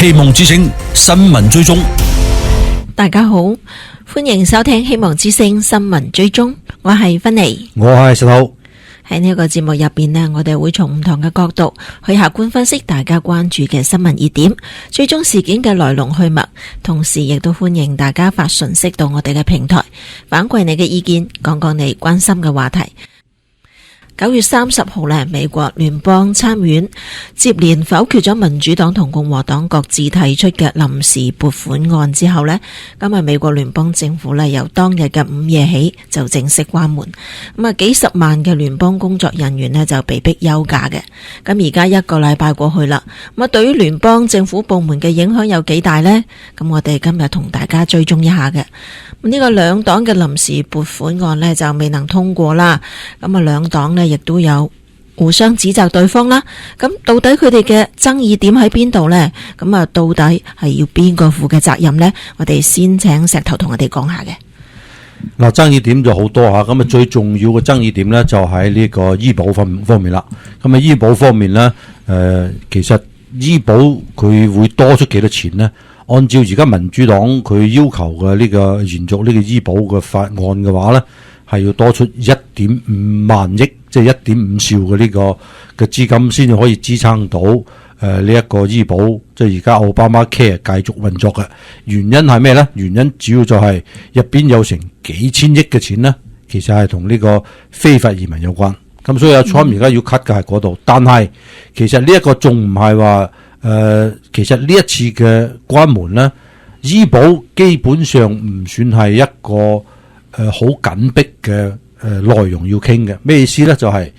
希望之聲新聞追蹤。大家好，歡迎收聽希望之聲新聞追蹤，我係芬妮，我係石頭。喺呢個節目入邊呢，我哋會從唔同嘅角度去客觀分析大家關注嘅新聞熱點，追蹤事件嘅來龍去脈，同時亦都歡迎大家發訊息到我哋嘅平台，反饋你嘅意見，講講你關心嘅話題。9月30號呢，美國聯邦參院接連否決咗民主黨同共和黨各自提出嘅臨時撥款案之後呢，今日美國聯邦政府呢，由當日嘅午夜起就正式關門，咁啊幾十萬嘅聯邦工作人員呢，就被逼休假嘅。咁而家1個禮拜過去啦，咁啊對於聯邦政府部門嘅影響有幾大呢？咁我哋今日同大家追蹤一下嘅。呢個兩黨嘅臨時撥款案呢，就未能通過啦，咁啊兩黨呢，亦都有互相指責對方啦。咁到底佢哋嘅爭議點喺邊度呢？咁啊到底係要邊個負嘅責任呢？我哋先請石頭同我哋講下嘅。嗱，爭議點就好多吓，咁啊最重要嘅爭議點呢，就喺呢個醫保方面啦。咁啊醫保方面呢，其實醫保佢會多出幾多錢呢？按照而家民主黨佢要求嘅呢個延續呢個醫保嘅法案嘅話呢，係要多出1.5萬億，即係1.5兆嘅呢個嘅資金先至可以支撐到呢一個醫保，即係而家奧巴馬 Care 繼續運作嘅。原因係咩呢？原因主要就係入邊有成幾千億嘅錢呢，其實係同呢個非法移民有關。咁所以阿 Trump 而家要 cut 嘅係嗰度，但係其實呢一個仲唔係話其實呢一次嘅關門呢，醫保基本上唔算係一個好緊迫嘅內容要傾嘅。咩意思呢？就係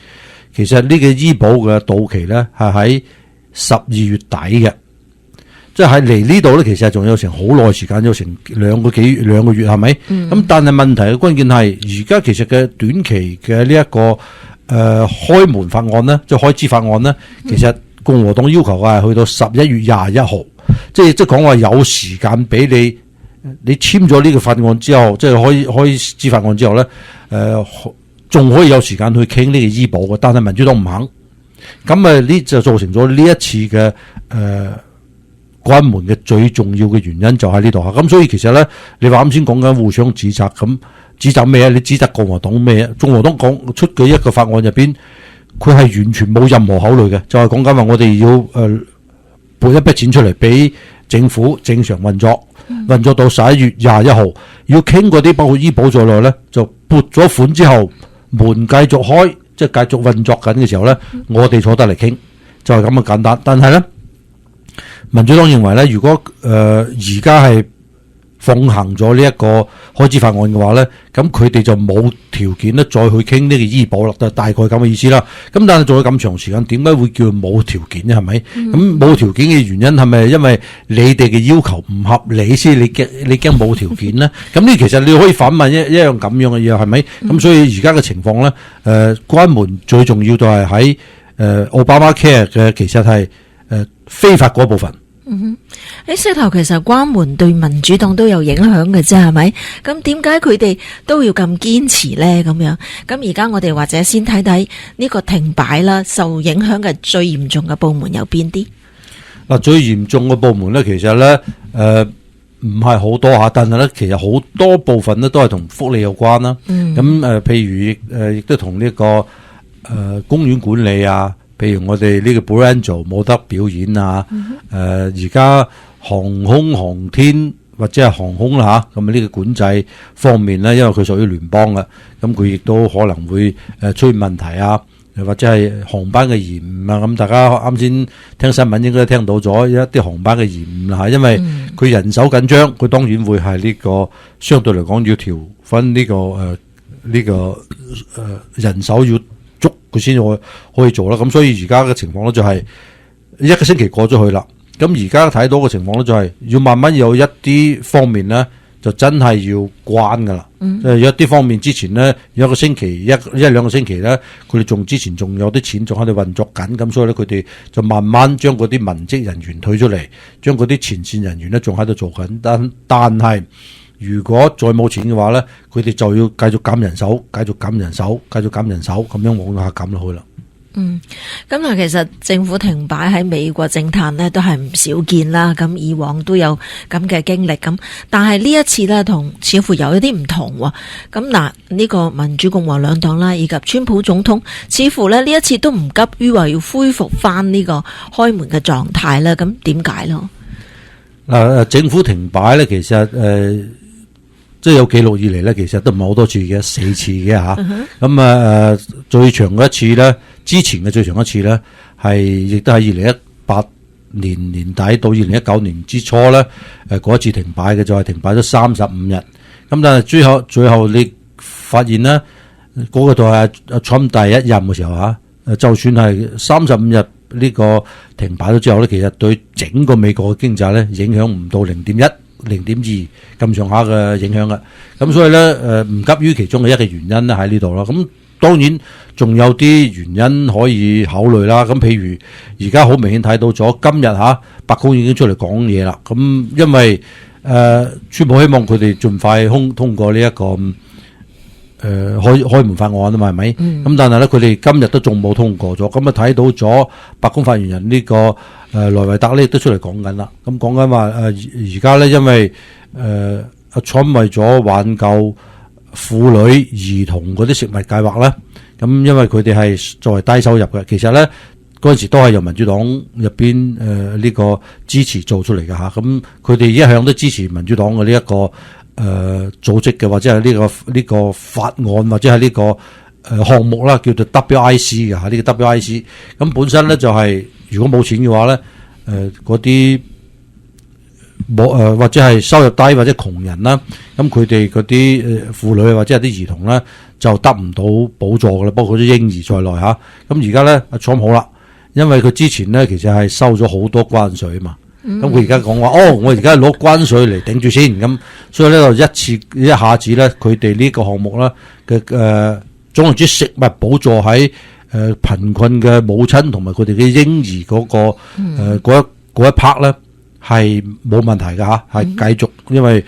其實呢個醫保嘅到期呢係喺12月底嘅，即係嚟呢度呢，其實仲有成好耐時間，有成兩個月係咪？咁但係問題嘅關鍵係而家其實嘅短期嘅呢一個開門法案呢，即係開支法案呢，其實共和黨要求係去到11月21號，即係講話有時間俾你簽咗呢個法案之後，即係開支法案之後咧，仲可以有時間去傾呢個醫保嘅，但係民主黨唔肯，咁呢就造成咗呢一次嘅關門嘅最重要嘅原因就喺呢度啊！咁所以其實咧，你話啱先講緊互相指責，咁指責咩啊？你指責共和黨咩啊？共和黨講出嘅一個法案入邊，佢係完全冇任何考慮嘅，就係講緊話我哋要撥一筆錢出嚟俾政府正常運作到11月21號，要傾嗰啲包括醫保在內咧，就撥咗款之後，門繼續開，即係繼續運作緊嘅時候咧，我哋坐得嚟傾，就係咁嘅簡單。但係咧，民主黨認為咧，如果而家係奉行咗呢一個開支法案嘅話咧，咁佢哋就冇條件咧再去傾呢個醫保啦，就大概咁嘅意思啦。咁但係做咗咁長時間，點解會叫冇條件呢？係咪？咁冇條件嘅原因係咪因為你哋嘅要求唔合理先？你驚冇條件呢？咁呢其實你可以反問一樣咁樣嘅嘢係咪？咁所以而家嘅情況咧，關門最重要就係喺奧巴馬 Care 嘅，其實係非法嗰部分。喺石頭其實關門對民主黨都有影響嘅啫，係咪？咁點解佢哋都要咁堅持呢？咁樣咁而家我哋或者先睇睇呢個停擺啦，受影響嘅最嚴重嘅部門有邊啲？嗱，最嚴重嘅部門咧，其實咧唔係好多吓，但係咧其實好多部分咧都係同福利有關啦。咁譬如亦都同呢個公園管理啊。譬如我哋呢個 Brando 冇得表演啊，而家航空航天或者係航空啦吓，咁呢個管制方面咧，因為佢屬於聯邦嘅，咁佢亦都可能會出現問題啊，或者係航班嘅延誤啊，咁大家啱先聽新聞應該都聽到咗一啲航班嘅延誤啦吓，因為佢人手緊張，佢當然會係呢個相對嚟講要調分呢個人手要足佢先可以做啦，咁所以而家嘅情況咧就係一個星期過咗去啦，咁而家睇到嘅情況咧就係要慢慢有一啲方面咧就真係要關噶啦，即係有一啲方面之前咧有一個星期一兩個星期咧，佢哋之前仲有啲錢仲喺度運作緊，咁所以咧佢哋就慢慢將嗰啲文職人員退出嚟，將嗰啲前線人員咧仲喺度做緊，但係如果再冇錢嘅話咧，佢哋就要繼續減人手，繼續減人手，繼續減人手，咁樣往下減落去啦。咁啊，其實政府停擺喺美國政壇呢都係唔少見啦。咁以往都有咁嘅經歷，咁但係呢一次呢，似乎有一啲唔同喎。咁嗱，呢個民主共和兩黨啦，以及川普總統，似乎呢一次都唔急於話要恢復翻呢個開門嘅狀態啦。咁點解咯？政府停擺呢，其實即係有記錄以嚟呢，其實都唔係好多次嘅，4次嘅吓。咁最長嘅一次呢，之前嘅最長一次呢，係亦都係2018年年底到2019年之初呢，嗰一次停擺嘅就係停擺咗35日。咁但係最後你發現呢，嗰個就係阿 Trump 第一任嘅時候吓，就算係35日呢個停擺咗之後呢，其實對整個美國嘅經濟呢，影響唔到0.1、0.2咁上下嘅影響嘅。咁所以咧唔急於其中嘅一個原因咧喺呢度啦。咁當然仲有啲原因可以考慮啦。咁譬如而家好明顯睇到咗今日白宮已經出嚟講嘢啦。咁因為川普希望佢哋盡快通過呢一個開門法案啊嘛，係咪？咁但係咧佢哋今日都仲冇通過咗。咁睇到咗白宮發言人呢個萊維特咧都出嚟講緊啦。咁講緊話而家咧因為阿 Trump 為咗挽救婦女兒童嗰啲食物計劃咧，咁因為佢哋係作為低收入嘅，其實咧嗰陣時都係由民主黨入邊呢個支持做出嚟嘅吓。咁佢哋一向都支持民主黨嘅呢一個組織嘅，或者係呢個法案，或者係呢個項目啦，叫做 WIC 嘅吓。呢個 WIC 咁本身咧就係如果冇錢嘅話咧，嗰啲冇或者係收入低或者窮人啦，咁佢哋嗰啲婦女或者係啲兒童咧就得唔到補助㗎啦，包括啲嬰兒在內吓。咁而家咧阿 Trump 好啦，因為佢之前咧其實係收咗好多關稅啊嘛。咁佢而家講話我而家攞關稅嚟頂住先，咁所以呢就一下子咧，佢哋呢個項目啦嘅總言之食物補助喺貧困嘅母親同埋佢哋嘅嬰兒嗰一 part 咧係冇問題嘅吓，係繼續，因為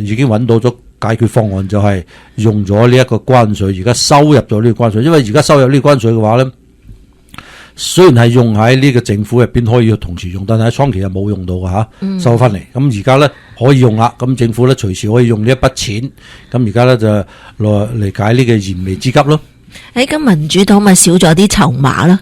已經揾到咗解決方案，就係用咗呢一個關稅，而家收入咗呢個關稅，因為而家收入呢個關稅嘅話咧。雖然係用喺呢個政府入邊可以同時用，但係喺初期係冇用到嘅吓，收翻嚟。咁而家咧可以用啦，咁政府咧隨時可以用呢一筆錢。咁而家咧就嚟解呢個燃眉之急咯。咁民主黨咪少咗啲籌碼啦。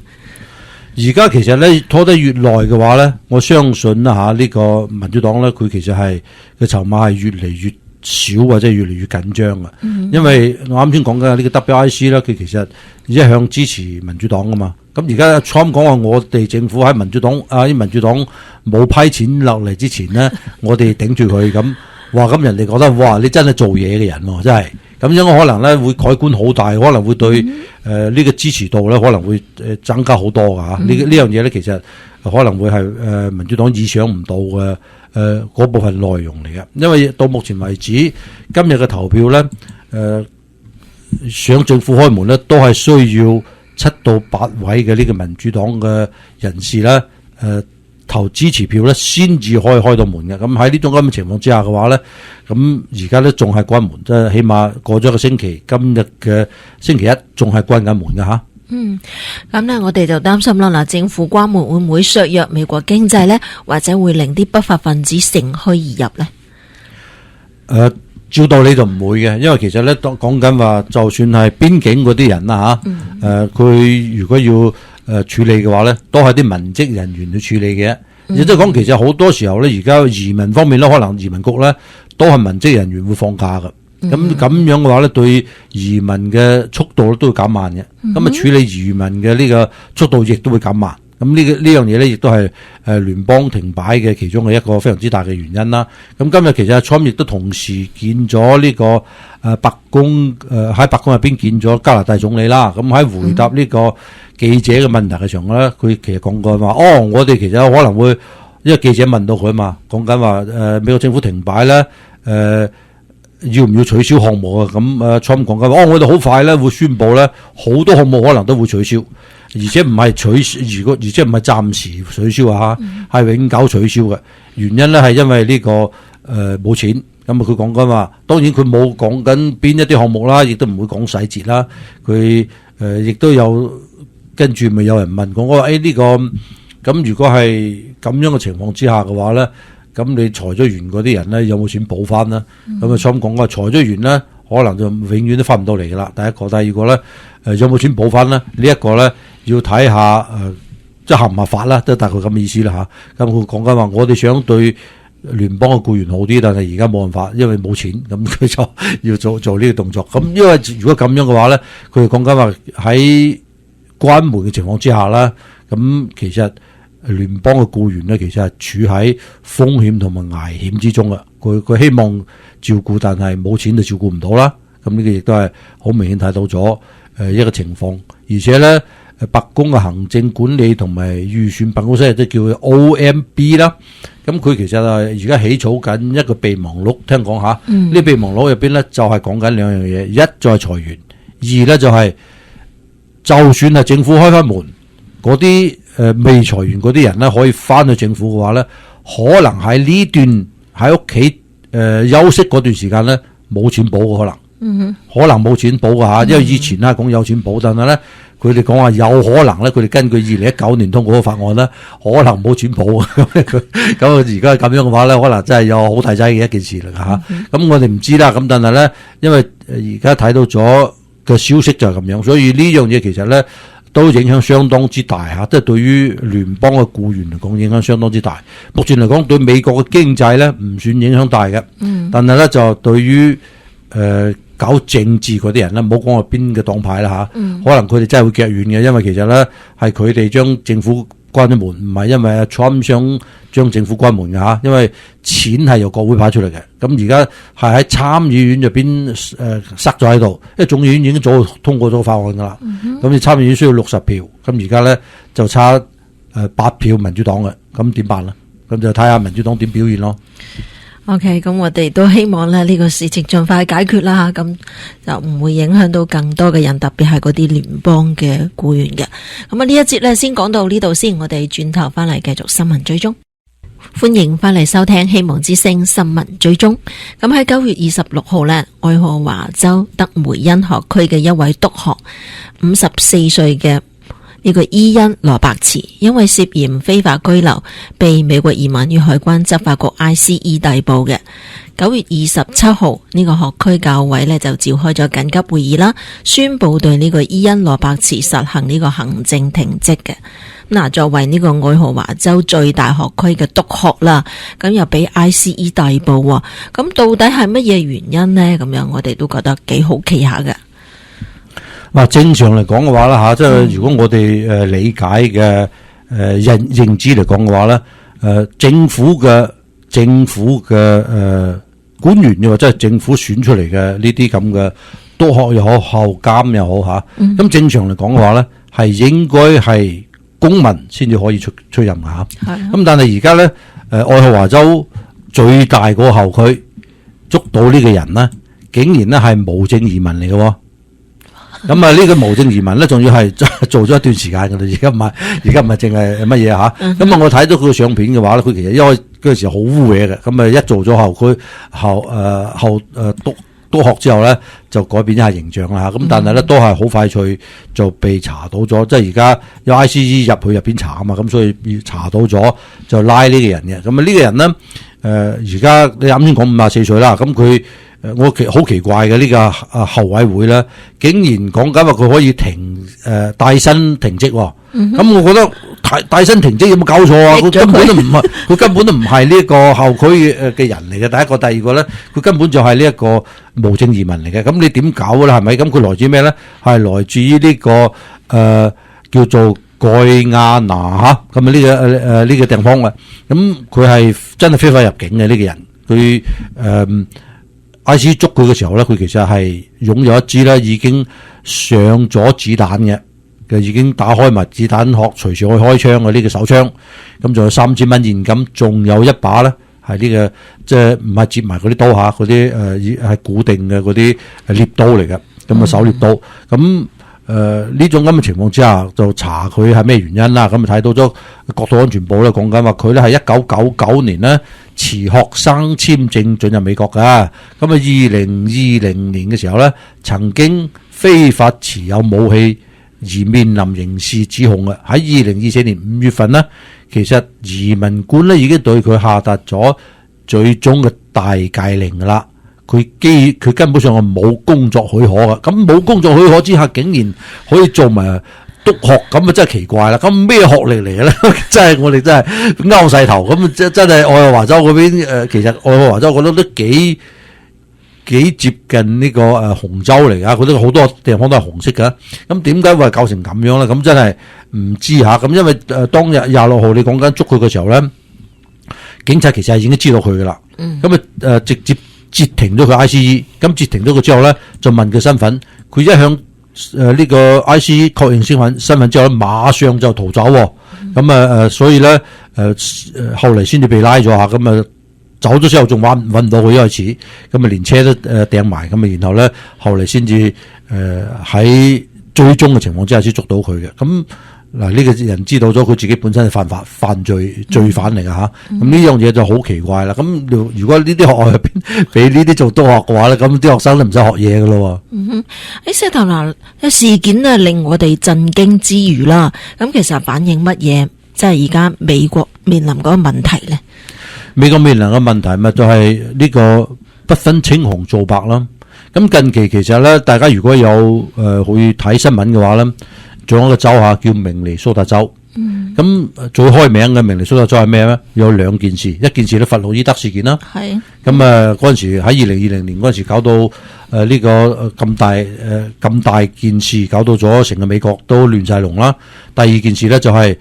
而家其實咧拖得越耐嘅話咧，我相信啦吓，呢個民主黨咧佢其實係嘅籌碼係越嚟越少或者越嚟越緊張嘅。因為我啱先講緊呢個 WIC 咧，佢其實一向支持民主黨噶嘛。咁而家 Trump 講話我哋政府喺民主黨冇批錢落嚟之前呢，我哋頂住佢咁，哇！咁人哋覺得哇，你真係做嘢嘅人喎，真係咁樣可能咧會改觀好大，可能會對呢個支持度咧可能會增加好多噶吓。呢樣嘢咧其實可能會係民主黨意想唔到嘅嗰部分內容嚟嘅，因為到目前為止今日嘅投票咧上政府開門咧都係需要7到8位嘅呢個民主黨嘅人士咧，投支持票咧，先至可以開到門嘅。咁喺呢種咁嘅情況之下嘅話咧，咁而家咧仲係關門，即係起碼過咗一個星期，今日嘅星期一仲係關緊門嘅吓。咁咧我哋就擔心啦，嗱，政府關門會唔會削弱美國經濟咧，或者會令啲不法分子乘虛而入咧？照道理就唔會嘅，因為其實咧講緊話，就算係邊境嗰啲人啦吓，佢如果要處理嘅話咧，都係啲文職人員去處理嘅。亦即係講，其實好多時候咧，而家移民方面咧，可能移民局咧都係文職人員會放假㗎。咁樣嘅話咧，對移民嘅速度都會減慢嘅。咁處理移民嘅呢個速度亦都會減慢。咁呢樣嘢咧，亦都係聯邦停擺嘅其中嘅一個非常之大嘅原因啦。咁今日其實 Trump 亦都同時見咗呢個白宮喺白宮入邊見咗加拿大總理啦。咁喺回答呢個記者嘅問題嘅時候咧，佢其實講過話，我哋其實可能會，因為記者問到佢嘛，講緊話美國政府停擺咧，要唔要取消項目啊？咁Trump講緊話，我哋好快咧會宣布咧，好多項目可能都會取消。而且唔係而且唔係暫時取消啊，係永久取消嘅。原因咧係因為呢個冇錢。咁佢講緊話，當然佢冇講緊邊一啲項目啦，亦都唔會講細節啦。佢亦都有跟住咪有人問我話呢個咁如果係咁樣嘅情況之下嘅話咧，咁你裁咗員嗰啲人咧有冇錢補翻咧？咁啊想講裁咗員咧，可能就永遠都翻唔到嚟噶啦。第一個，第二個咧有冇錢補翻咧？呢一個咧要睇下即係合唔合法啦，都大概咁嘅意思啦嚇。咁佢講緊話，我哋想對聯邦嘅僱員好啲，但係而家冇辦法，因為冇錢，咁佢就要做呢個動作。咁因為如果咁樣嘅話咧，佢哋講緊話喺關門嘅情況之下啦，咁其實聯邦嘅僱員咧，其實係處喺風險同埋危險之中啊。佢希望照顧，但係冇錢就照顧唔到啦。咁呢個亦都係好明顯睇到咗一個情況，而且咧。白宮嘅行政管理同埋預算辦公室都叫佢 OMB 啦，咁佢其實係而家起草緊一個備忘錄，聽講下呢備忘錄入邊咧就係講緊兩樣嘢，一就係裁員，二咧就係就算係政府開翻門，嗰啲未裁員嗰啲人咧可以翻去政府嘅話咧，可能喺呢段喺屋企休息嗰段時間咧冇錢補嘅可能，可能冇錢補嘅嚇，因為以前啦講有錢補，但係咧。佢哋講話有可能咧，佢哋根據2019年通過嘅法案咧，可能冇錢補咁而家咁樣嘅話咧，可能真係有好大劑嘅一件事嚟㗎嚇。咁我哋唔知啦。咁但係咧，因為而家睇到咗嘅消息就係咁樣，所以呢樣嘢其實咧都影響相當之大嚇。即係對於聯邦嘅僱員嚟講，影響相當之大。目前嚟講，對美國嘅經濟咧唔算影響大嘅。但係咧就對於搞政治嗰啲人咧，唔好講話邊嘅黨派啦嚇，可能佢哋真係會腳軟嘅，因為其實咧係佢哋將政府關咗門，唔係因為阿 Trump 想將政府關門嘅嚇，因為錢係由國會派出嚟嘅，咁而家係喺參議院入邊塞咗喺度，因為眾議院已經早通過咗法案噶啦，咁你參議院需要60票，咁而家咧就差8票民主黨嘅，咁點辦咧？咁就睇下民主黨點表現咯。OK， 咁我哋都希望咧呢個事情盡快解決啦，咁就唔會影響到更多嘅人，特別係嗰啲聯邦嘅僱員嘅。咁啊呢一節咧先講到呢度先，我哋轉頭翻嚟繼續新聞追蹤。歡迎翻嚟收聽希望之聲新聞追蹤。咁喺9月26號呢，愛荷華州德梅恩學區嘅一位督學54歲嘅呢個伊恩羅伯茨，因為涉嫌非法居留，被美國移民與海關執法局 ICE 逮捕嘅。9月27號呢個學區教委呢就召開咗緊急會議啦，宣布對呢個伊恩羅伯茨實行呢個行政停職嘅。嗱，作為呢個愛荷華州最大學區嘅督學啦，咁又俾 ICE 逮捕，咁到底係乜嘢原因呢？咁樣我哋都覺得幾好奇下嘅。嗱，正常嚟講嘅話啦嚇，即係如果我哋理解嘅認知嚟講嘅話咧，政府嘅官員又或者係政府選出嚟嘅呢啲咁嘅督學又好，校監又好嚇，咁正常嚟講嘅話咧，係應該係公民先至可以出任嚇。咁但係而家咧，愛荷華州最大嗰個校區捉到呢個人咧，竟然咧係無證移民嚟嘅喎。咁啊，呢個無證移民咧，仲要係做咗一段時間㗎啦。而家唔係淨係乜嘢嚇。咁啊，我睇到佢嘅相片嘅話咧，佢其實因為嗰陣時好污嘢嘅。咁啊，一做咗校區督學之後咧，就改變一下形象啦嚇。咁但係咧，都係好快脆就被查到咗。即係而家有 ICE 入去入邊查啊嘛，咁所以查到咗就拉呢個人嘅。咁啊，呢個人咧，而家你啱先講54歲啦，咁佢。我好奇怪嘅呢個後委會咧，竟然講緊話佢可以帶薪停職喎。咁我覺得帶薪停職有冇搞錯啊？佢根本都唔係呢一個校區嘅人嚟嘅。第一個，第二個咧，佢根本就係呢一個無證移民嚟嘅。咁你點搞咧？係咪？咁佢來自咩咧？係來自於呢個叫做蓋亞拿嚇，咁啊呢個地方嘅。咁佢係真係非法入境嘅呢個人。佢ICE 捉佢嘅時候咧，佢其實係擁有一支咧已經上咗子彈嘅，已經打開埋子彈殼，隨時可以開槍嘅呢個手槍。咁仲有3000蚊現金，仲有一把咧係呢個即係唔係接埋嗰啲刀下，嗰啲係固定嘅嗰啲獵刀嚟嘅，咁啊手獵刀。咁呢種咁嘅情況之下，就查佢係咩原因啦。咁啊睇到咗國土安全部咧講緊話，佢咧係1999年咧持學生簽證進入美國㗎。咁啊2020年嘅時候咧，曾經非法持有武器而面臨刑事指控嘅。喺2024年5月份呢，其實移民官呢已經對佢下達咗最終嘅大戒令噶啦。佢根本上係冇工作許可嘅，咁冇工作許可之下，竟然可以做埋督學，咁啊真係奇怪啦！咁咩學歷嚟嘅咧？真係我哋真係拗晒頭，咁真係愛荷華州嗰邊其實愛荷華州我覺得都幾接近呢個紅州嚟噶，佢都好多地方都係紅色噶。咁點解會搞成咁樣咧？咁真係唔知吓。咁因為當日26號你講緊捉佢嘅時候咧，警察其實係已經知道佢噶啦。咁直接截停咗佢 ICE， 咁截停咗佢之後咧，就問佢身份，佢一向呢個 ICE 確認身份之後咧，馬上就逃走。咁所以咧後嚟先至被拉咗下，咁走咗之後仲揾唔到佢一開始，咁連車都掟埋，咁然後咧後嚟先至喺追蹤嘅情況之下先捉到佢嘅。咁嗱呢個人知道咗佢自己本身係犯罪罪犯嚟㗎吓，咁呢樣嘢就好奇怪啦。咁如果呢啲學校入邊俾呢啲做督學嘅話咧，咁啲學生都唔使學嘢㗎咯。喺石頭嗱事件啊，令我哋震驚之餘啦，咁其實反映乜嘢？即係而家美國面臨嗰個問題咧。美國面臨嘅問題咪就係呢個不分青紅皂白啦。咁近期其實咧，大家如果有去睇新聞嘅話咧，仲有一個州下叫明尼蘇達州。咁最開名嘅明尼蘇達州係咩咧？有兩件事，一件事咧弗洛伊德事件啦。係。咁嗰陣時喺2020年嗰陣時搞到呢個咁大件事，搞到咗成個美國都亂晒龍啦。第二件事咧就係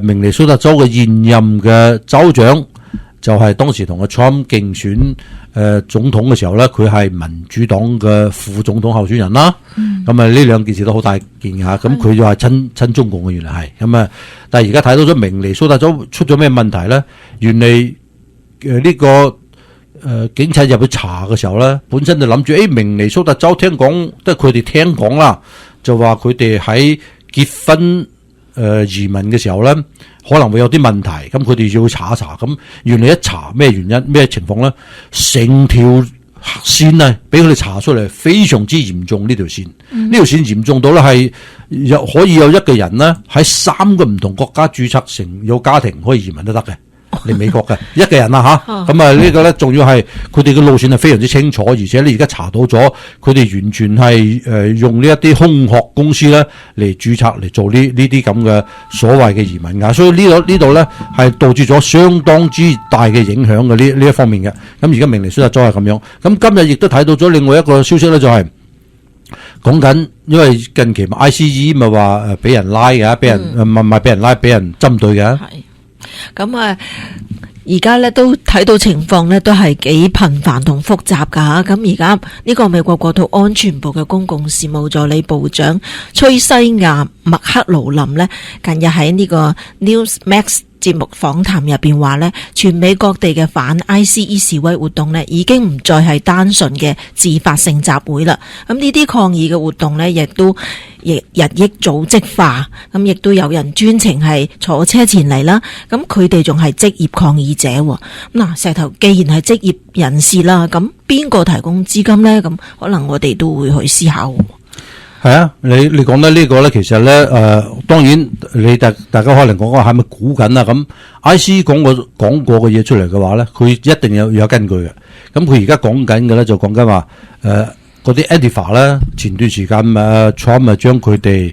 明尼蘇達州嘅現任嘅州長。就係當時同阿 Trump 競選總統嘅時候咧，佢係民主黨嘅副總統候選人啦。咁呢兩件事都好大件嚇，咁佢就係親中共嘅原來係咁但係而家睇到咗明尼蘇達州出咗咩問題咧？原嚟呢個警察入去查嘅時候咧，本身就諗住明尼蘇達州聽講，即係佢哋聽講啦，就話佢哋喺結婚移民嘅時候咧，可能會有啲問題，咁佢哋要去查一查。咁原來一查咩原因咩情況咧，成條線啊俾佢哋查出嚟，非常之嚴重呢條線。呢條線嚴重到咧係可以有一個人咧喺3個唔同國家註冊成有家庭可以移民都得嘅。嚟美國嘅一個人啦吓，咁呢個咧仲要係佢哋嘅路線係非常之清楚，而且你而家查到咗，佢哋完全係用呢一啲空殼公司咧嚟註冊嚟做呢啲咁嘅所謂嘅移民噶，所以呢度咧係導致咗相當之大嘅影響嘅呢一方面嘅。咁而家明尼蘇達州係咁樣，咁今日亦都睇到咗另外一個消息咧，就係講緊，因為近期 ICE 咪話俾人拉嘅，俾人唔係俾人拉，俾人針對嘅。咁而家咧都睇到情況咧都係幾頻繁同複雜噶吓。咁而家呢個美國國土安全部嘅公共事務助理部長崔西亞麥克勞林呢，近日喺呢個 Newsmax 節目訪談入邊話呢，全美各地嘅反 ICE 示威活動呢已經唔再係單純嘅自發性集會啦。咁呢啲抗議嘅活動呢，亦都日益組織化，咁亦都有人專程係坐車前嚟啦。咁佢哋仲係職業抗議者。嗱，石頭既然係職業人士啦，咁邊個提供資金呢？咁可能我哋都會去思考。係啊，你講得呢個咧，其實咧當然你大家可能講係咪估緊啊？咁 ICE 講過嘅嘢出嚟嘅話咧，佢一定有根據嘅。咁佢而家講緊嘅咧就講緊話嗰啲 Antifa 咧，前段時間Trump 將佢哋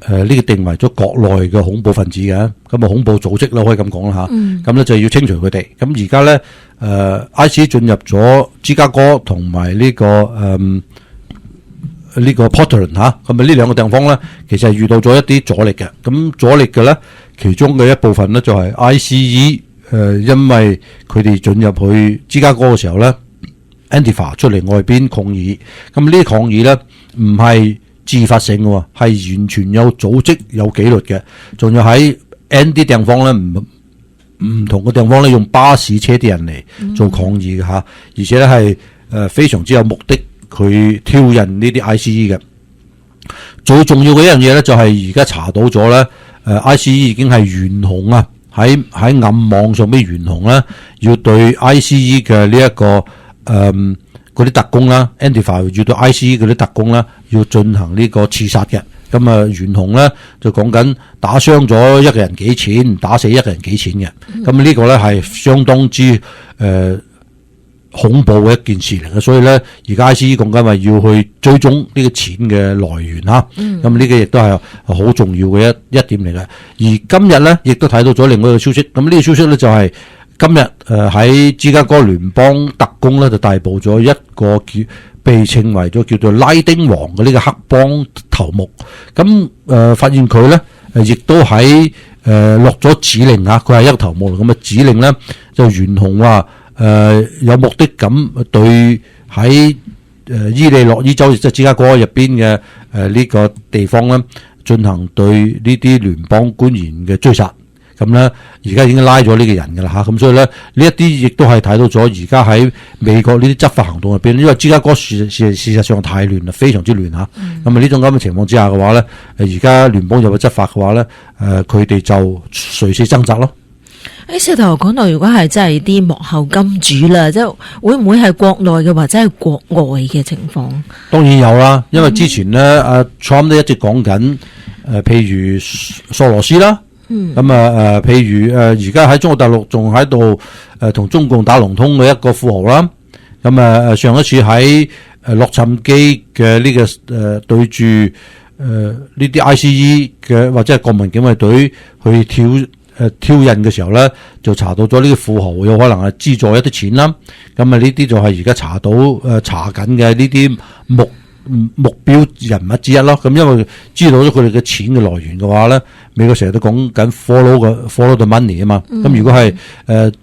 呢個定為咗國內嘅恐怖分子嘅，咁恐怖組織啦，可以咁講啦吓。咁咧就要清除佢哋。咁而家咧ICE 進入咗芝加哥同埋呢個 Portland 吓，咁呢兩個地方咧，其實係遇到咗一啲阻力嘅。咁阻力嘅咧，其中嘅一部分咧就係 ICE 因為佢哋進入去芝加哥嘅時候咧 ，Antifa 出嚟外邊抗議。咁呢啲抗議咧唔係自發性嘅，係完全有組織有紀律嘅，仲要喺 N 啲地方咧唔同嘅地方咧用巴士車啲人嚟做抗議嘅吓，而且咧係非常之有目的。佢挑釁呢啲 ICE 嘅最重要嘅一樣嘢咧，就係而家查到咗咧，ICE 已經係懸紅啊，喺暗網上邊懸紅咧，要對 ICE 嘅呢一個嗰啲特工啦 ，Antifa 要對 ICE 嗰啲特工啦，要進行呢個刺殺嘅。咁啊懸紅咧就講緊打傷咗一個人幾錢，打死一個人幾錢嘅。咁呢個咧係相當之恐怖嘅一件事嚟嘅，所以咧而家 ICE 講緊話要去追蹤呢個錢嘅來源嚇，咁呢個亦都係好重要嘅一點嚟嘅。而今日咧亦都睇到咗另外一個消息，咁呢個消息咧就係今日喺芝加哥聯邦特工咧就逮捕咗一個被稱為咗叫做拉丁王嘅呢個黑幫頭目，咁發現佢咧亦都喺落咗指令啊，佢係一個頭目嚟，咁啊指令咧就懸紅話有目的咁對喺伊利諾伊州即係芝加哥入邊嘅呢個地方咧進行對呢啲聯邦官員嘅追殺。咁咧，而家已經拉咗呢個人㗎啦嚇，咁所以咧呢一啲亦都係睇到咗而家喺美國呢啲執法行動入邊，因為芝加哥事實上太亂啦，非常之亂嚇。咁啊呢種咁嘅情況之下嘅話咧，而家聯邦有個執法嘅話咧，佢哋就垂死掙扎咯。石頭講到，如果係真係啲幕後金主啦，即係會唔會係國內嘅或者係國外嘅情況？當然有啦，因為之前咧阿 Trump 都一直講緊譬如索羅斯啦。咁譬如而家喺中國大陸仲喺度同中共打龍通嘅一個富豪啦。咁上一次喺洛杉磯嘅呢個對住呢啲 ICE 嘅或者係國民警衛隊去挑釁嘅時候咧，就查到咗呢個富豪有可能係資助一啲錢啦。咁呢啲就係而家查緊嘅呢啲目標人物之一咯，咁因為知道咗佢哋嘅錢嘅來源嘅話咧，美國成日都講緊 follow the money 啊嘛，咁如果係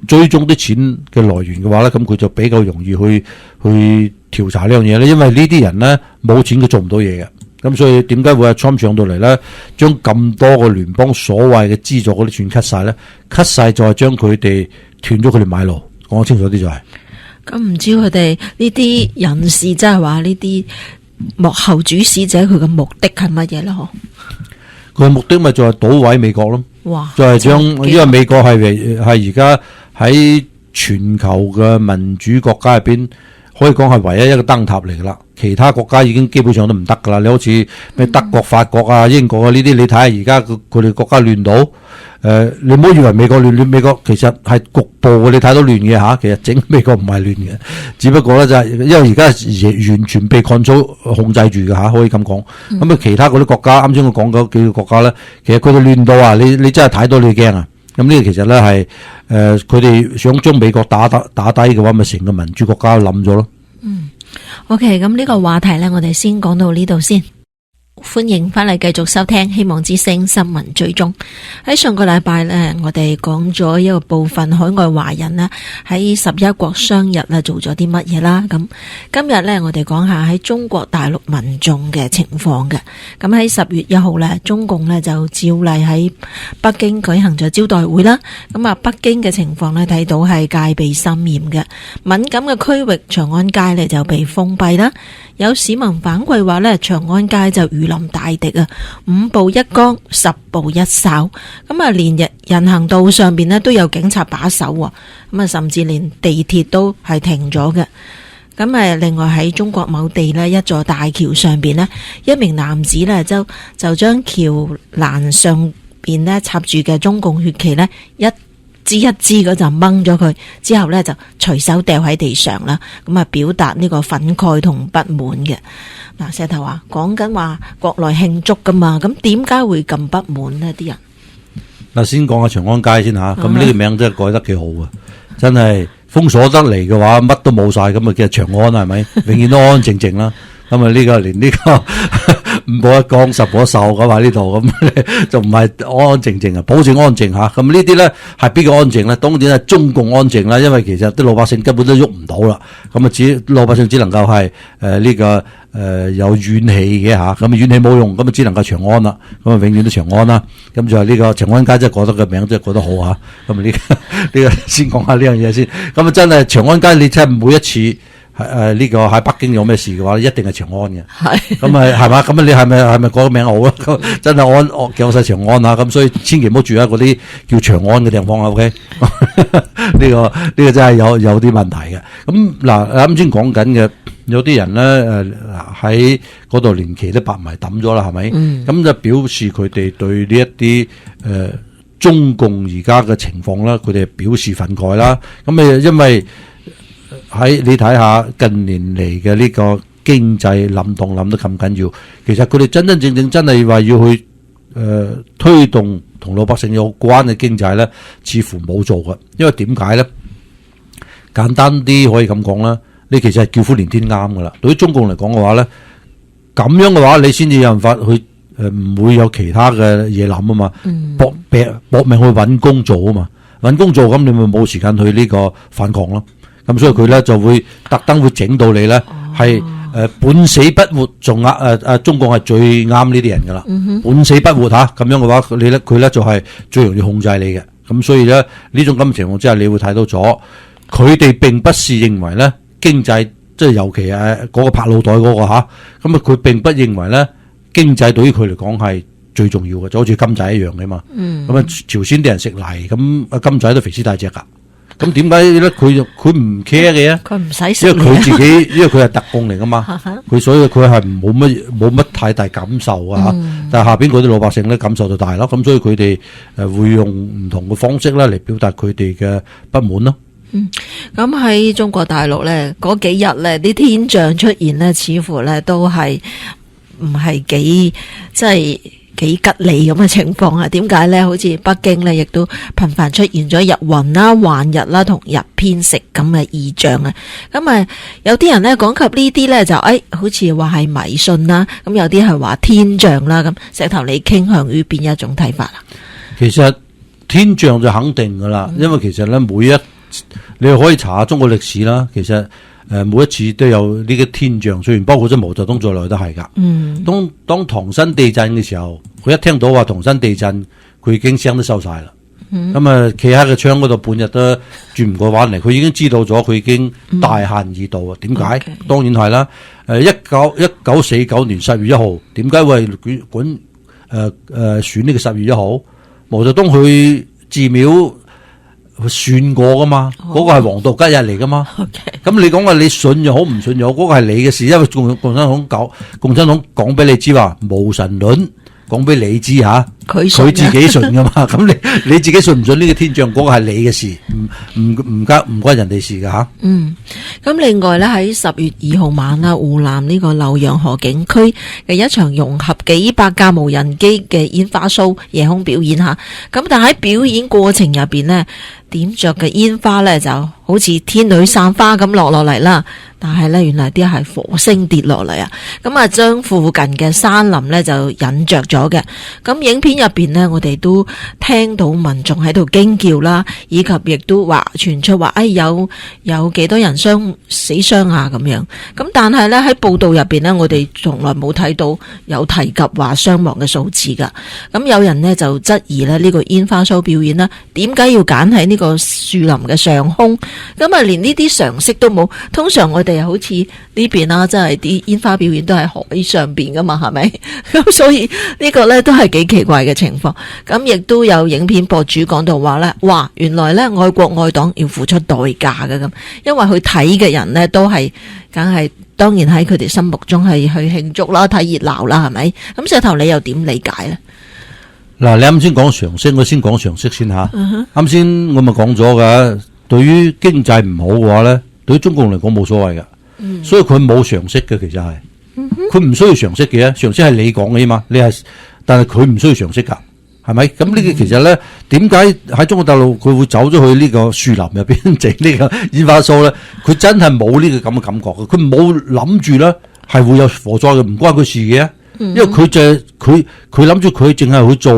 追蹤啲錢嘅來源嘅話咧，咁佢就比較容易去調查呢樣嘢咧，因為呢啲人咧冇錢佢做唔到嘢嘅，咁所以點解會阿 Trump 上到嚟咧，將咁多個聯邦所謂嘅資助嗰啲全 cut 晒咧，cut 晒再將佢哋斷咗佢哋買路，講清楚啲就係。咁唔知佢哋呢啲人士即係話呢啲幕後主使者佢嘅目的係乜嘢咧？嗬，佢嘅目的咪就係搗毀美國咯。哇！就係將，因為美國係而家喺全球嘅民主國家入邊，可以講係唯一一個燈塔嚟噶啦。其他國家已經基本上都唔得噶啦。你好似咩德國、法國啊、英國啊呢啲，你睇下而家佢哋國家亂到。你唔好以為美國亂，美國其實係局部嘅，你睇到亂嘅嚇，其實整美國唔係亂嘅，只不過咧就係因為而家完全被控制住嘅嚇，可以咁講。咁其他嗰啲國家，啱先我講嗰幾個國家咧，其實佢哋亂到啊，你真係睇到你驚啊！咁呢個其實咧係佢哋想將美國打低嘅話，咪成個民主國家冧咗咯。OK， 咁呢個話題咧，我哋先講到呢度先。歡迎翻嚟繼續收聽希望之聲新聞追蹤。喺上個禮拜呢，我哋講咗一個部分海外華人呢喺11國商日呢做咗啲乜嘢啦。咁今日呢，我哋講下喺中國大陸民眾嘅情況嘅。咁喺10月1號呢，中共呢就照例喺北京舉行咗招待會啦。咁啊，北京嘅情況呢睇到係戒備森嚴嘅，敏感嘅區域長安街呢就被封閉啦。有市民反饋話呢，長安街就如臨大敵啊，5步一崗，10步一哨。咁啊，連人行道上邊呢都有警察把守啊。咁啊，甚至連地鐵都係停咗嘅。咁啊，另外喺中國某地呢一座大橋上邊呢，一名男子呢就將橋欄上邊呢插住嘅中共血旗呢一支嗰就掹咗佢，之後呢就隨手掉喺地上啦。咁啊，表達呢個憤慨同不滿嘅。嗱，石頭話講緊話國內慶祝噶嘛，咁點解會咁不滿呢？啲人嗱，先講下長安街先吓，咁呢個名真係改得幾好啊！真係封鎖得嚟嘅話，乜都冇晒，咁啊叫長安係咪？永遠都安安靜靜啦。咁啊呢個連呢個5步一崗10步一哨咁喺呢度，咁就唔係安安靜靜啊，保證安靜吓。咁呢啲咧係邊個安靜咧？當然係中共安靜啦，因為其實啲老百姓根本都喐唔到啦。咁啊老百姓只能夠係呢個有怨氣嘅吓，咁怨氣冇用，咁啊只能夠長安啦。咁啊永遠都長安啦。咁就係呢個長安街真係覺得個名真係覺得好吓。咁啊呢個先講下呢樣嘢先。咁啊真係長安街，你真係每一次。呢個喺北京有咩事嘅話，一定係長安嘅。係咁啊，係嘛？咁啊，你係咪嗰個名好啊？真係叫晒長安啊！咁所以千祈唔好住喺嗰啲叫長安嘅地方啊。OK， 呢個真係有啲問題嘅。咁嗱，啱先講緊嘅有啲人咧喺嗰度連旗都白埋抌咗啦，係咪？咁就表示佢哋對呢一啲中共而家嘅情況啦，佢哋表示憤慨啦。咁因為你睇下近年嚟嘅呢個經濟冧檔冧得咁緊要，其實佢哋真係話要去推動同老百姓有關嘅經濟咧，似乎冇做嘅。因為點解咧？簡單啲可以咁講啦，你其實係叫苦連天啱噶啦。對於中共嚟講嘅話咧，咁樣嘅話你先至有辦法去唔會有其他嘅嘢諗啊嘛，搏命去揾工做啊嘛，揾工做咁你咪冇時間去呢個反抗咯。咁所以佢咧就會特登會整到你咧係半死不活，仲中共係最啱呢啲人噶啦，半死不活吓，咁樣嘅話佢咧就係最容易控制你嘅。咁所以咧呢種咁嘅情況之下，你會睇到咗。佢哋並不是認為咧經濟，即係尤其嗰個拍腦袋嗰個吓，咁佢並不認為咧經濟對於佢嚟講係最重要嘅，就好似金仔一樣嘅嘛。咁朝鮮啲人食泥，咁金仔都肥屍大隻噶。咁點解咧？佢唔 care 嘅？佢唔使食，因為佢自己，因為佢係特工嚟噶嘛。所以佢係冇乜太大感受啊。但係下邊嗰啲老百姓咧感受就大咯。咁所以佢哋會用唔同嘅方式咧嚟表達佢哋嘅不滿咯。咁喺中國大陸咧，嗰幾日咧啲天象出現咧，似乎咧都係唔係幾吉利咁嘅情況啊？點解咧？好似北京咧，亦都頻繁出現咗日暈啦、幻日啦同日偏食咁嘅異象啊！咁有啲人咧講及呢啲咧就好似話係迷信啦，咁有啲係話天象啦。咁石頭，你傾向於邊一種睇法啊？其實天象就肯定噶啦，因為其實咧你可以查下中國歷史啦，其實每一次都有呢個天象，雖然包括咗毛澤東在內都係噶。當唐山地震嘅時候，佢一聽到話唐山地震，佢已經聲都收晒啦。咁企喺個窗嗰度半日都轉唔過彎嚟，佢已經知道咗，佢已經大限已到啊！點解？當然係啦。1949年10月1號，點解會選呢個10月1號？毛澤東去寺廟算過噶嘛？嗰個係黃道吉日嚟噶嘛？咁你講話你信又好唔信又好，嗰個係你嘅事，因為共產黨講俾你知話無神論，講俾你知吓，佢自己信噶嘛？咁你自己信唔信呢個天象？嗰個係你嘅事，唔關人哋事噶吓。咁另外咧喺10月2號晚啦，湖南呢個瀏陽河景區嘅一場融合幾百架無人機嘅煙花 show 夜空表演吓。咁但喺表演過程入邊呢，點着嘅煙花咧就好似天女散花咁落嚟啦，但係咧原來啲係火星跌落嚟啊！咁將附近嘅山林咧就引着咗嘅。咁影片入邊呢，我哋都聽到民眾喺度驚叫啦，以及亦都傳出話有幾多人死傷啊咁樣。咁但係咧喺報道入邊呢，我哋從來冇睇到有提及話傷亡嘅數字噶。咁有人呢就質疑咧呢個煙花 show 表演啦，點解要揀喺呢個樹林嘅上空？咁連呢啲常識都冇。通常我哋好似呢邊啦，即係啲煙花表演都係海上邊噶嘛，係咪？咁所以呢個咧都係幾奇怪嘅情況。咁亦都有影片博主講到話咧，原來咧愛國愛黨要付出代價嘅咁，因為去睇嘅人呢都係梗係當然喺佢哋心目中係去慶祝啦、睇熱鬧啦，係咪？咁石頭你又點理解咧？嗱，你啱先講常識，我先講常識先吓。啱先我咪講咗㗎，對於經濟唔好嘅話咧，對於中共嚟講冇所謂㗎，所以佢冇常識嘅，其實係佢唔需要常識嘅，常識係你講嘅嘛，但係佢唔需要常識㗎，係咪？咁呢個其實咧，點解喺中國大陸佢會走咗去呢個樹林入邊整呢個煙花 show 咧？佢真係冇呢個咁嘅感覺嘅，佢冇諗住咧係會有火災嘅，唔關佢事嘅。因為佢諗住佢淨係去做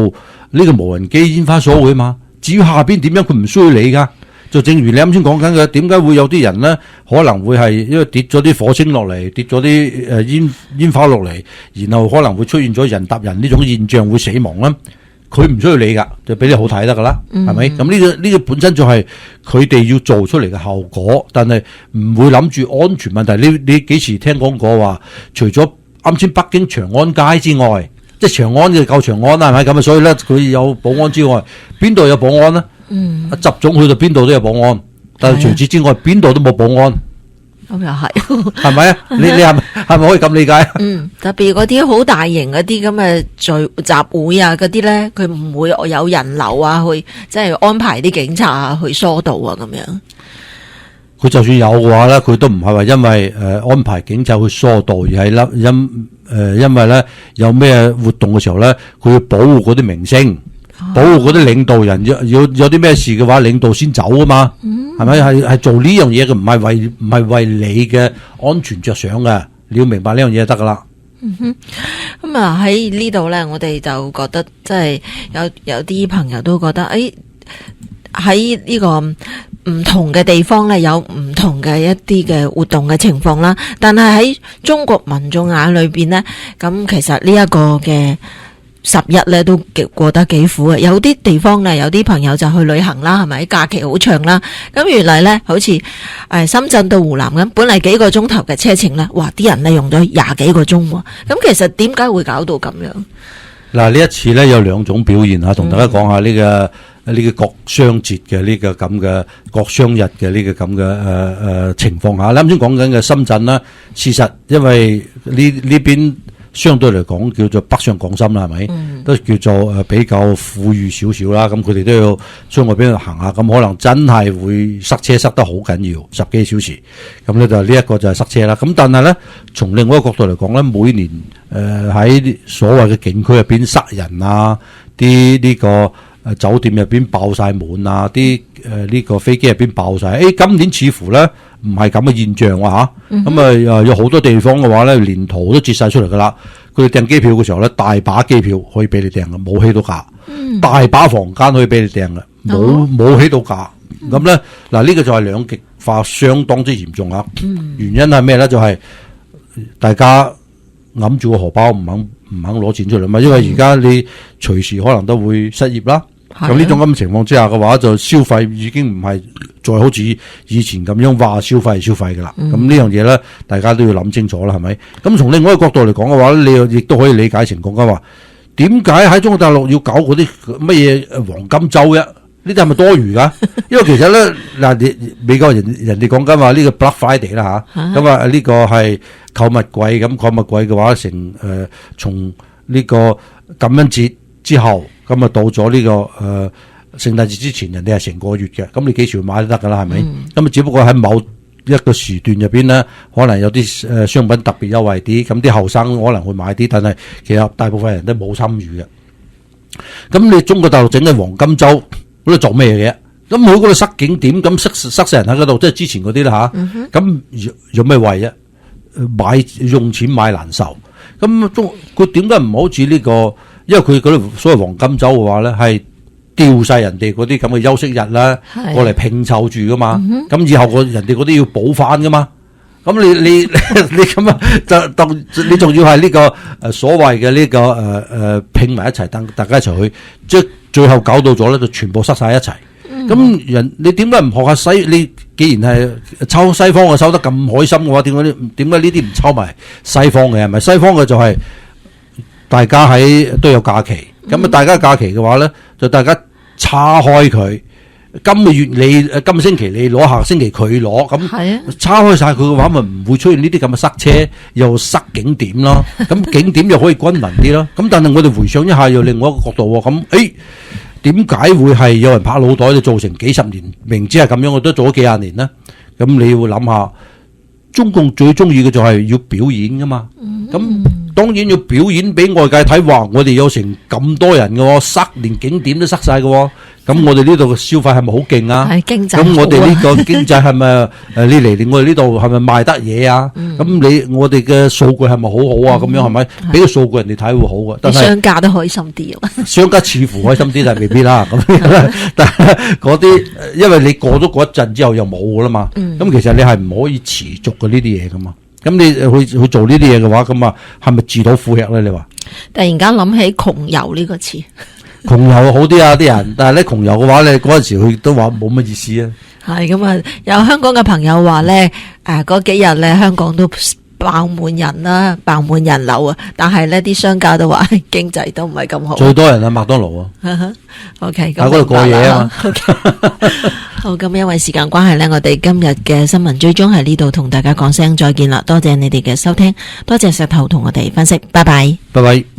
呢個無人機煙花 show 嘅嘛，至於下邊點樣佢唔需要理噶。就正如你啱先講緊嘅，點解會有啲人咧可能會係因為跌咗啲火星落嚟，跌咗啲煙花落嚟，然後可能會出現咗人搭人呢種現象會死亡啦。佢唔需要理噶，就俾你好睇得噶啦，係咪？咁呢個本身就係佢哋要做出嚟嘅後果，但係唔會諗住安全問題。你幾時聽講過話除咗啱先北京長安街之外，即係長安嘅舊長安啦，係咪咁啊？所以咧，佢有保安之外，邊度有保安呢？習總去到邊度都有保安，但係除此之外，邊度都冇保安。咁又係，係咪啊？你係咪可以咁理解？特別嗰啲好大型嗰啲咁嘅集會啊，嗰啲咧，佢唔會有人流啊，去即係安排啲警察啊去疏導啊，咁樣。佢就算有嘅話咧，佢都唔係話因為安排警察去疏導，而係因為咧有咩活動嘅時候咧，佢要保護嗰啲明星。保護嗰啲領導人，有啲咩事嘅話，領導先走啊嘛，係咪？係做呢樣嘢嘅，唔係為你嘅安全着想嘅，你要明白呢樣嘢就得噶啦。咁啊喺呢度咧，我哋就覺得即係有啲朋友都覺得，喺呢個唔同嘅地方咧，有唔同嘅一啲嘅活動嘅情況啦。但係喺中國民眾眼裏邊咧，咁其實呢一個嘅11咧都過得幾苦嘅，有啲地方咧，有啲朋友就去旅行啦，係咪？假期好長啦，咁原來咧好似深圳到湖南咁，本嚟幾個鐘頭嘅車程咧，哇！啲人咧用咗20幾個鐘喎，咁其實點解會搞到咁樣？嗱，呢一次咧有2種表現吓，同大家講下呢個國殤節嘅呢個咁嘅國殤日嘅呢個咁嘅情況下。啱先講緊嘅深圳啦，事實因為呢邊。相對嚟講叫做北上廣深啦，係咪？都叫做比較富裕少少啦。咁佢哋都要出外邊度行下，咁可能真係會塞車塞得好緊要，10幾小時。咁咧就呢一個就係塞車啦。咁但係咧，從另外一個角度嚟講咧，每年喺所謂嘅景區入邊塞人啊，啲呢個酒店入邊爆晒滿啊，啲呢個飛機入邊爆晒。今年似乎咧唔係咁嘅現象啊嚇。咁有好多地方嘅話咧，連圖都截晒出嚟噶啦。佢哋訂機票嘅時候咧，大把機票可以俾你訂嘅，冇起到價。大把房間可以俾你訂嘅，冇起到價。咁咧嗱，呢個就係兩極化，相當之嚴重啊。原因係咩咧？就係大家揞住個荷包唔肯攞錢出嚟嘛。因為而家你隨時可能都會失業啦。咁呢種咁嘅情況之下嘅話，就消費已經唔係再好似以前咁樣話消費嘅啦。咁呢樣嘢咧，大家都要諗清楚啦，係咪？咁從另外一個角度嚟講嘅話，你亦都可以理解成講緊話，點解喺中國大陸要搞嗰啲乜嘢黃金周啫？呢啲係咪多餘噶？因為其實咧嗱，美國人哋講緊話呢個 Black Friday 啦吓，咁啊呢個係購物季，咁購物季嘅話從呢個感恩節之後。咁啊，到咗呢個聖誕節之前，人哋係成個月嘅，咁你幾時買都得噶啦，係咪？咁啊，只不過喺某一個時段入邊咧，可能有啲商品特別優惠啲，咁啲後生可能會買啲，但係其實大部分人都冇參與嘅。咁你中國大陸整嘅黃金周嗰度做咩嘅？咁每嗰度塞景點，咁塞晒人喺嗰度，即係之前嗰啲啦吓。咁有咩謂啊？用錢買難受。咁佢點解唔好似呢個？因為佢嗰度所謂黃金周嘅話咧，係調晒人哋嗰啲咁嘅休息日啦，過嚟拼湊住噶嘛。咁以後人哋嗰啲要補翻噶嘛。咁你咁啊，就當你仲要係呢個所謂嘅呢個拼埋一齊，等大家一齊去，即係最後搞到咗咧，就全部塞晒一齊。咁你點解唔學下你既然係抽西方嘅抽得咁開心嘅話，點解呢啲唔抽埋西方嘅？係咪西方嘅就係？大家都有假期，咁啊大家假期嘅話咧，就大家叉開佢。今個星期你攞，下星期佢攞，咁叉開晒佢嘅話，咪唔會出現呢啲咁嘅塞車，又塞景點咯。咁景點又可以均勻啲咯。咁但係我哋回想一下，又另外一個角度喎。咁點解會係有人拍腦袋就做成幾十年，明知係咁樣，我都做咗幾廿年呢？咁你要諗下，中共最中意嘅就係要表演噶嘛。咁當然要表演俾外界睇，話我哋有成咁多人嘅，塞連景點都塞晒嘅。咁我哋呢度嘅消費係咪好勁啊？係經濟。咁我哋呢個經濟係咪你嚟我哋呢度係咪賣得嘢啊？咁我哋嘅數據係咪好好啊？咁樣係咪俾個數據人哋睇會好嘅？但係商家都開心啲。商家似乎開心啲，但係未必啦。咁但係嗰啲，因為你過咗嗰一陣之後又冇㗎啦嘛。咁其實你係唔可以持續嘅呢啲嘢㗎嘛。咁你去做呢啲嘢嘅話，咁啊係咪自討苦吃咧？你話突然間諗起窮遊呢個詞，窮遊好啲啊啲人，但係咧窮遊嘅話咧，嗰陣時佢都話冇乜意思啊。係咁啊，有香港嘅朋友話咧，嗰幾日咧香港都爆滿人啦，爆滿人流啊，但係呢啲商家都話經濟都唔係咁好。最多人喺麥當勞啊。OK， 喺嗰度過夜啊嘛。好，咁因為時間關係呢，我哋今日嘅新聞追蹤喺呢度同大家講聲再見啦，多謝你哋嘅收聽，多謝石頭同我哋分析，拜拜。拜拜。